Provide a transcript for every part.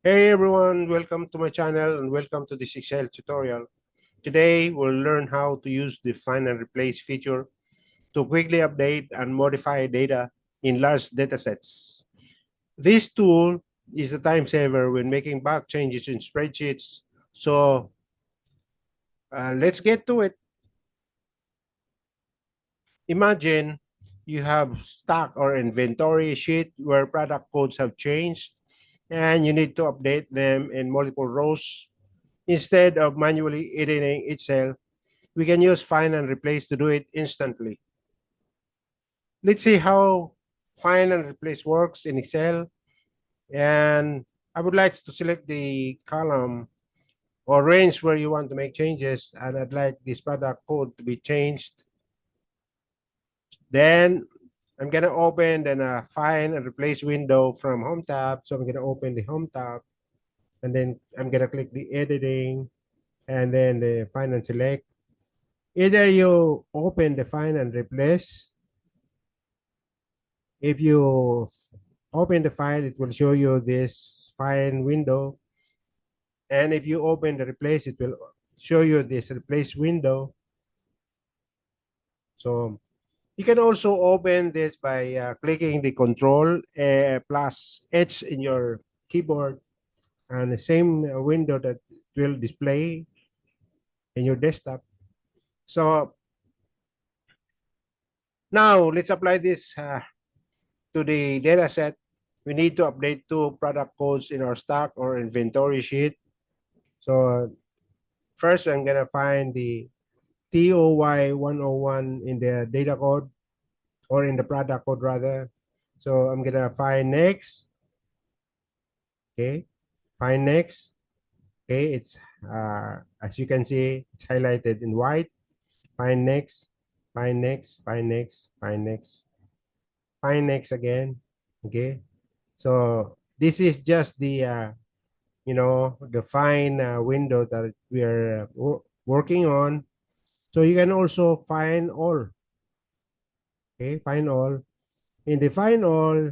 Hey everyone, welcome to my channel and welcome to this Excel tutorial. Today we'll learn how to use the find and replace feature to quickly update and modify data in large datasets. This tool is a time saver when making back changes in spreadsheets. So let's get to it. Imagine you have stock or inventory sheet where product codes have changed and you need to update them in multiple rows. Instead of manually editing each cell, we can use find and replace to do it instantly. Let's see how find and replace works in Excel. And I would like to select the column or range where you want to make changes. And I'd like this product code to be changed. Then I'm going to open a find and replace window from Home tab. So I'm going to open the Home tab. And then I'm going to click the editing and then the find and select. Either you open the find and replace. If you open the file, it will show you this file window. And if you open the replace, it will show you this replace window. So you can also open this by clicking the control plus H in your keyboard, and the same window that will display in your desktop. So now let's apply this to the data set. We need to update two product codes in our stock or inventory sheet. So first, I'm going to find the TOY 101 in the data code or in the product code rather. So I'm going to find next. Okay. Find next. Okay. It's, as you can see, it's highlighted in white. Find next. Find next. Find next. Find next. Find next again. Okay. So this is just the, the find window that we are working on. So you can also find all. Okay, find all. In the find all,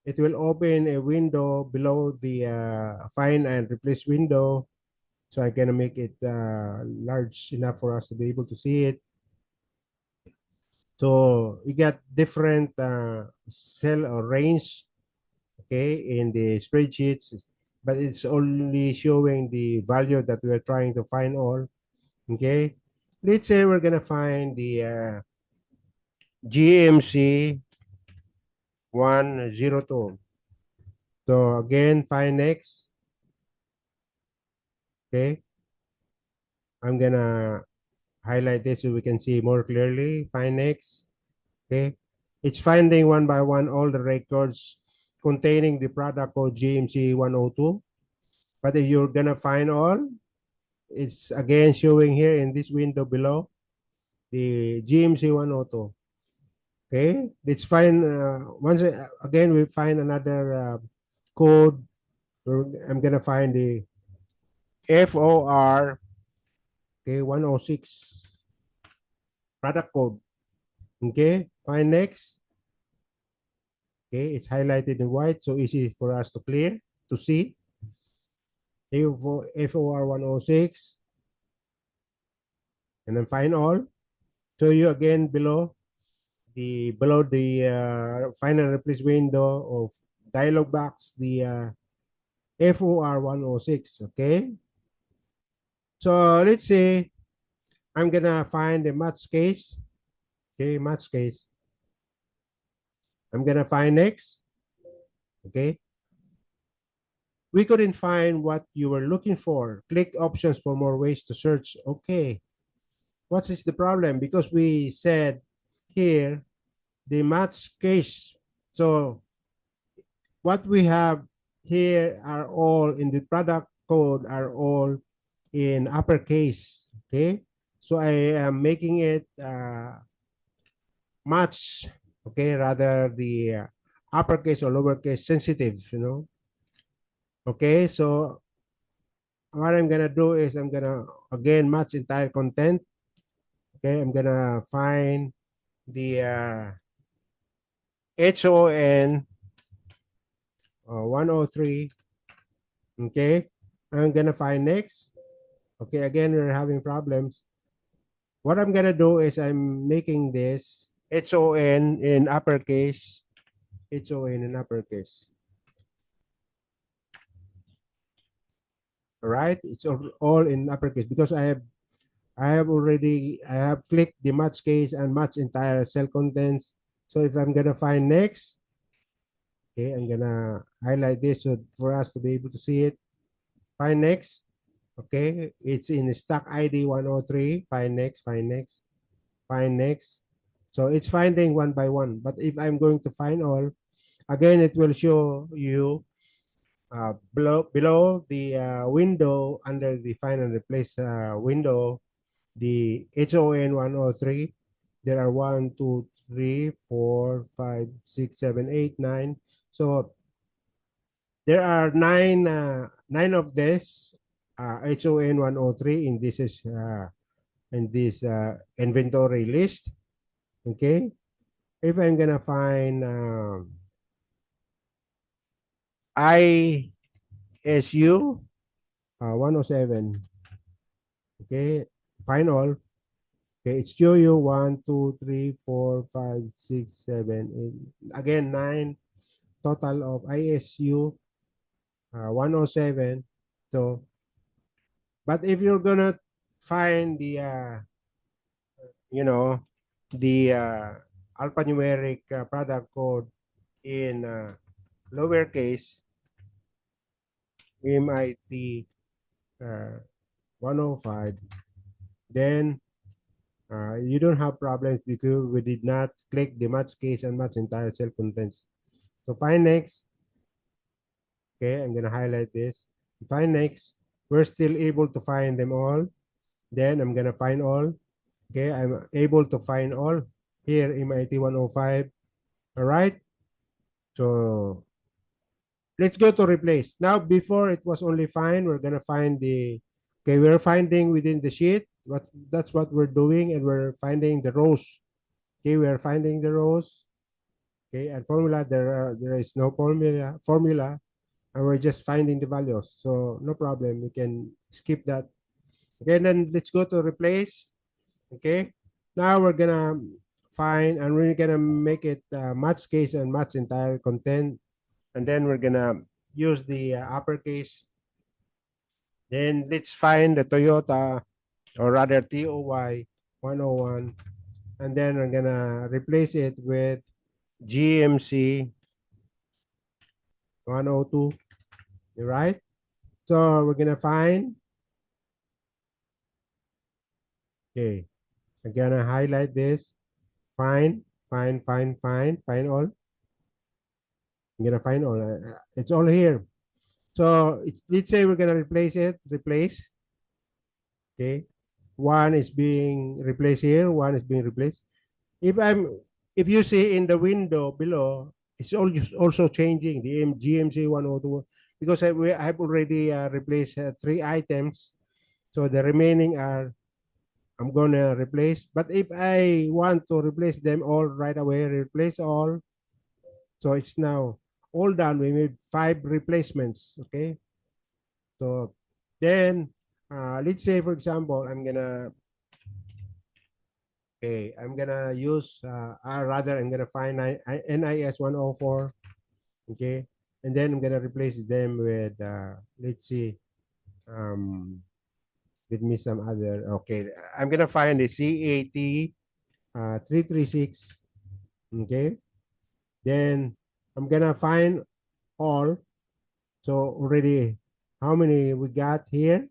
it will open a window below the find and replace window. So I'm gonna make it large enough for us to be able to see it. So you get different cell or range, okay, in the spreadsheets, but it's only showing the value that we're trying to find all. Okay, let's say we're gonna find the GMC 102. So again, find next. Okay, I'm gonna highlight this so we can see more clearly. Find next. Okay, it's finding one by one all the records containing the product code GMC 102. But if you're gonna find all, it's again showing here in this window below the GMC 102. Okay, let's find once again we find another code. I'm gonna find the FOR, okay, 106 product code. Okay, find next. Okay, it's highlighted in white, so easy for us to clear to see. FOR 106, and then find all. Show you again below the find and replace window of dialog box, the FOR 106. Okay, so let's say I'm gonna find the match case. Okay, match case. I'm gonna find next. Okay, we couldn't find what you were looking for. Click options for more ways to search. Okay, what is the problem? Because we said here the match case. So what we have here are all in the product code are all in uppercase. Okay, so I am making it match. Okay, rather the uppercase or lowercase sensitive. Okay, so what I'm gonna do is I'm gonna again match entire content. Okay, I'm gonna find the HON 103 Okay, I'm gonna find next. Okay, again, we're having problems. What I'm gonna do is I'm making this HON in uppercase, HON in uppercase. All right, it's all in uppercase because I have clicked the match case and match entire cell contents. So if I'm gonna find next, okay, I'm gonna highlight this so for us to be able to see it. Find next. Okay, it's in stock ID 103. Find next, find next, find next. So it's finding one by one. But if I'm going to find all, again, it will show you below the window under the find and replace window, the HON 103. There are 1, 2, 3, 4, 5, 6, 7, 8, 9. So there are nine of this HON 103 in this inventory list. Okay, if I'm gonna find ISU 107, okay, find all. Okay, it's show you 1, 2, 3, 4, 5, 6, 7, 8. Again, 9 total of ISU 107. So, but if you're gonna find the you know, the alphanumeric product code in lowercase MIT 105, then you don't have problems because we did not click the match case and match entire cell contents. So find next. Okay, I'm gonna highlight this. Find next. We're still able to find them all. Then I'm gonna find all. Okay, I'm able to find all here MIT 105. All right. So let's go to replace. Now, before it was only find, we're gonna find the, okay, we're finding within the sheet. That's what we're doing, and we're finding the rows. Okay, we're finding the rows. Okay, and formula, there is no formula, and we're just finding the values. So no problem, we can skip that. Okay, then let's go to replace. Okay, now we're gonna find, and we're gonna make it match case and match entire content, and then we're gonna use the uppercase. Then let's find the Toyota, or rather TOY 101, and then we're gonna replace it with GMC 102, right? So we're gonna find, okay, I'm gonna highlight this, find, find all. I'm gonna find all. It's all here. So let's say we're gonna replace. Okay, one is being replaced here, one is being replaced. If I'm, if you see in the window below, it's also changing the GMC 102 because I have already replaced 3 items. So the remaining are, I'm gonna replace. But if I want to replace them all right away, replace all. So it's now all done. We made 5 replacements. Okay. So then let's say for example, I'm gonna use rather I'm gonna find NIS 104. Okay. And then I'm gonna replace them with let's see, um give me some other, okay. I'm gonna find the CAT 336. Okay. Then I'm gonna find all. So already, how many we got here?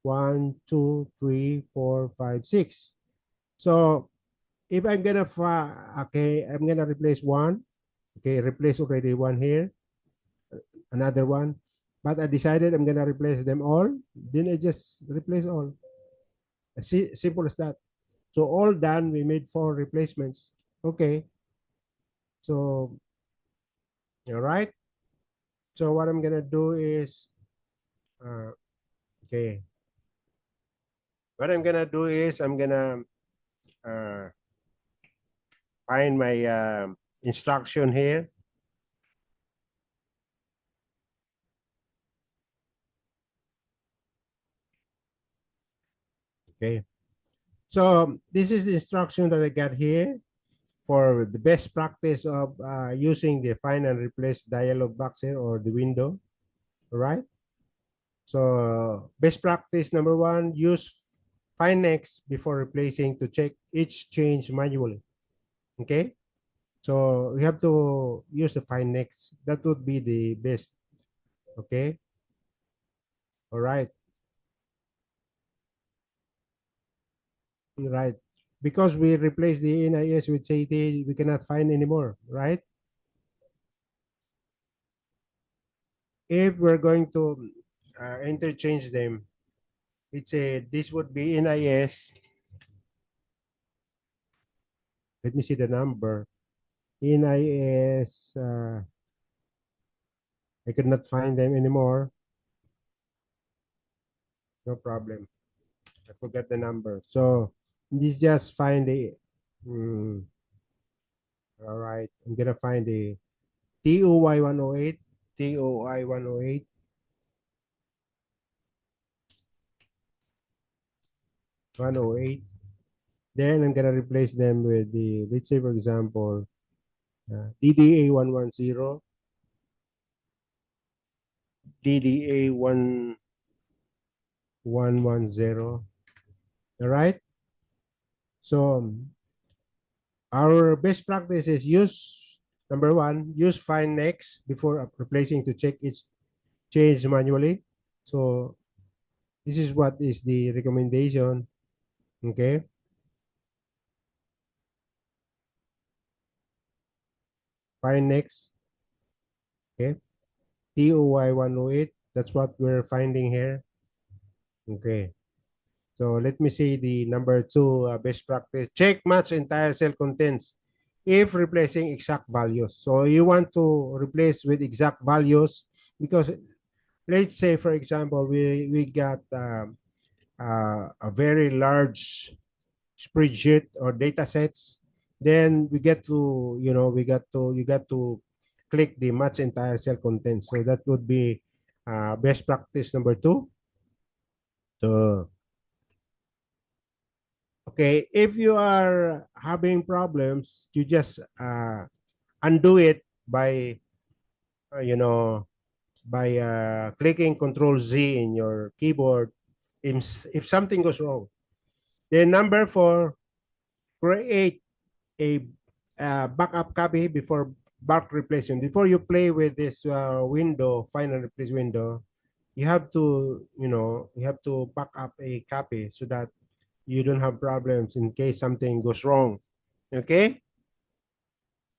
1, 2, 3, 4, 5, 6. So if I'm gonna okay, I'm gonna replace one. Okay, replace already one here, another one. But I decided I'm gonna replace them all. Then I just replace all. Simple as that. So all done. We made 4 replacements. Okay. So all right. So what I'm gonna do is, uh, okay. What I'm gonna do is I'm gonna uh, find my instruction here. Okay. So this is the instruction that I got here for the best practice of using the find and replace dialog box here or the window. All right. So best practice number one, use find next before replacing to check each change manually. Okay. So we have to use the find next. That would be the best. Okay. All right. Right. Because we replace the NIS with CT, we cannot find anymore, right? If we're going to interchange them, it's a this would be NIS. Let me see the number. NIS. I could not find them anymore. No problem. I forgot the number. So this just find the. Mm, all right. I'm gonna find the TOY 108. TOI 108. 108. Then I'm gonna replace them with the, let's say for example, DDA 110, DDA 1110. All right. So our best practice is use number one, use find next before replacing to check its change manually. So this is what is the recommendation. Okay. Find next. Okay. TOY 108. That's what we're finding here. Okay. So let me see the number two best practice. Check match entire cell contents if replacing exact values. So you want to replace with exact values because let's say, for example, we got a very large spreadsheet or data sets. Then we get to, you got to click the match entire cell contents. So that would be best practice number two. So okay, if you are having problems, you just undo it by, you know, by clicking Control Z in your keyboard. If something goes wrong, then number four, create a backup copy before back replacement. Before you play with this window, find and replace window, you have to, you have to back up a copy so that you don't have problems in case something goes wrong. Okay.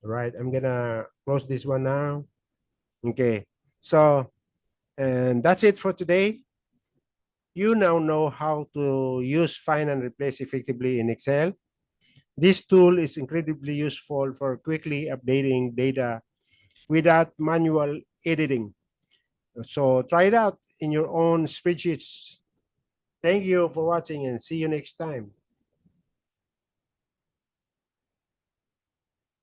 All right. I'm gonna close this one now. Okay. So, and that's it for today. You now know how to use find and replace effectively in Excel. This tool is incredibly useful for quickly updating data without manual editing. So try it out in your own spreadsheets. Thank you for watching and see you next time.